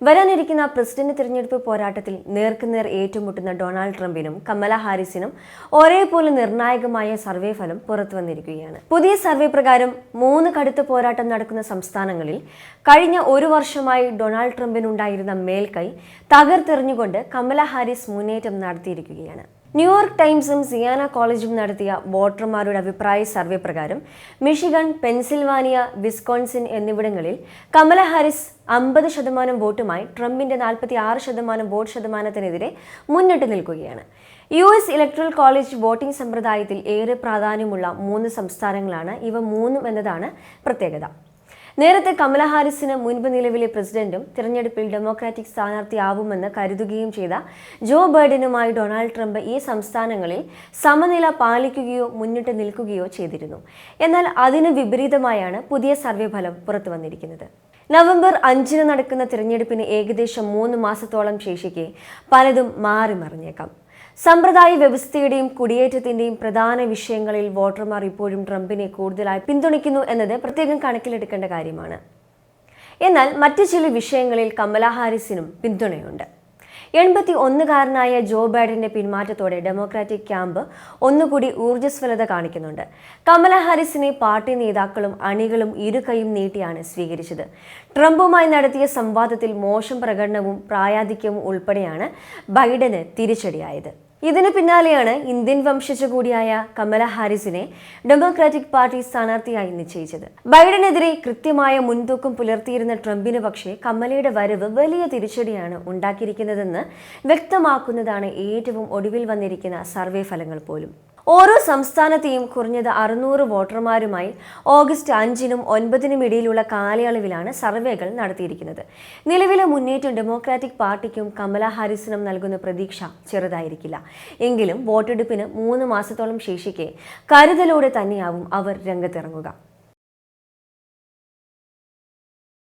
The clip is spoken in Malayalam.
വരാനിരിക്കുന്ന പ്രസിഡന്റ് തിരഞ്ഞെടുപ്പ് പോരാട്ടത്തിൽ നേർക്കുനേർ ഏറ്റുമുട്ടുന്ന ഡൊണാൾഡ് ട്രംപിനും കമല ഹാരിസിനും ഒരേപോലെ നിർണായകമായ സർവേ ഫലം പുറത്തുവന്നിരിക്കുകയാണ്. പുതിയ സർവേ പ്രകാരം 3 കടുത്ത പോരാട്ടം നടക്കുന്ന സംസ്ഥാനങ്ങളിൽ കഴിഞ്ഞ 1 വർഷമായി ഡൊണാൾഡ് ട്രംപിനുണ്ടായിരുന്ന മേൽക്കൈ തകർത്തെറിഞ്ഞുകൊണ്ട് കമല ഹാരിസ് മുന്നേറ്റം നടത്തിയിരിക്കുകയാണ്. ന്യൂയോർക്ക് ടൈംസും സിയാന കോളേജും നടത്തിയ വോട്ടർമാരുടെ അഭിപ്രായ സർവേ പ്രകാരം മിഷിഗൺ, പെൻസിൽവാനിയ, വിസ്കോൺസിൻ എന്നിവിടങ്ങളിൽ കമല ഹാരിസ് 50% വോട്ടുമായി ട്രംപിന്റെ 46% വോട്ട് ശതമാനത്തിനെതിരെ മുന്നിട്ട് നിൽക്കുകയാണ്. US ഇലക്ട്രൽ കോളേജ് വോട്ടിംഗ് സമ്പ്രദായത്തിൽ ഏറെ പ്രാധാന്യമുള്ള 3 സംസ്ഥാനങ്ങളാണ് ഇവ 3 എന്നതാണ് പ്രത്യേകത. നേരത്തെ കമല ഹാരിസിന് മുൻപ് നിലവിലെ പ്രസിഡന്റും തിരഞ്ഞെടുപ്പിൽ ഡെമോക്രാറ്റിക് സ്ഥാനാർത്ഥിയാവുമെന്ന് കരുതുകയും ചെയ്ത ജോ ബൈഡനുമായി ഡൊണാൾഡ് ട്രംപ് ഈ സംസ്ഥാനങ്ങളിൽ സമനില പാലിക്കുകയോ മുന്നിട്ട് നിൽക്കുകയോ ചെയ്തിരുന്നു. എന്നാൽ അതിന് വിപരീതമായാണ് പുതിയ സർവേ ഫലം പുറത്തു വന്നിരിക്കുന്നത്. നവംബർ 5 നടക്കുന്ന തിരഞ്ഞെടുപ്പിന് ഏകദേശം 3 മാസത്തോളം ശേഷിക്കെ പലതും മാറിമറിഞ്ഞേക്കാം. സമ്പ്രദായ വ്യവസ്ഥയുടെയും കുടിയേറ്റത്തിന്റെയും പ്രധാന വിഷയങ്ങളിൽ വോട്ടർമാർ ഇപ്പോഴും ട്രംപിനെ കൂടുതലായി പിന്തുണയ്ക്കുന്നു എന്നത് പ്രത്യേകം കണക്കിലെടുക്കേണ്ട കാര്യമാണ്. എന്നാൽ മറ്റു ചില വിഷയങ്ങളിൽ കമല ഹാരിസിനും പിന്തുണയുണ്ട്. 81കാരനായ ജോ ബൈഡന്റെ പിന്മാറ്റത്തോടെ ഡെമോക്രാറ്റിക് ക്യാമ്പ് ഒന്നുകൂടി ഊർജ്ജസ്വലത കാണിക്കുന്നുണ്ട്. കമല ഹാരിസിനെ പാർട്ടി നേതാക്കളും അണികളും ഇരുകൈയും നീട്ടിയാണ് സ്വീകരിച്ചത്. ട്രംപുമായി നടത്തിയ സംവാദത്തിൽ മോശം പ്രകടനവും പ്രായാധിക്യവും ഉൾപ്പെടെയാണ് ബൈഡന് തിരിച്ചടിയായത്. ഇതിന് പിന്നാലെയാണ് ഇന്ത്യൻ വംശജ കൂടിയായ കമല ഹാരിസിനെ ഡെമോക്രാറ്റിക് പാർട്ടി സ്ഥാനാർത്ഥിയായി നിശ്ചയിച്ചത്. ബൈഡനെതിരെ കൃത്യമായ മുൻതൂക്കം പുലർത്തിയിരുന്ന ട്രംപിന് പക്ഷേ കമലയുടെ വരവ് വലിയ തിരിച്ചടിയാണ് ഉണ്ടാക്കിയിരിക്കുന്നതെന്ന് വ്യക്തമാക്കുന്നതാണ് ഏറ്റവും ഒടുവിൽ വന്നിരിക്കുന്ന സർവേ ഫലങ്ങൾ പോലും. ഓരോ സംസ്ഥാനത്തെയും കുറഞ്ഞത് 600 വോട്ടർമാരുമായി ഓഗസ്റ്റ് 5-നും 9-നും ഇടയിലുള്ള കാലയളവിലാണ് സർവേകൾ നടത്തിയിരിക്കുന്നത്. നിലവിലെ മുന്നേറ്റം ഡെമോക്രാറ്റിക് പാർട്ടിക്കും കമല ഹാരിസിനും നൽകുന്ന പ്രതീക്ഷ ചെറുതായിരിക്കില്ല. എങ്കിലും വോട്ടെടുപ്പിന് 3 മാസത്തോളം ശേഷിക്കെ കരുതലോടെ തന്നെയാവും അവർ രംഗത്തിറങ്ങുക.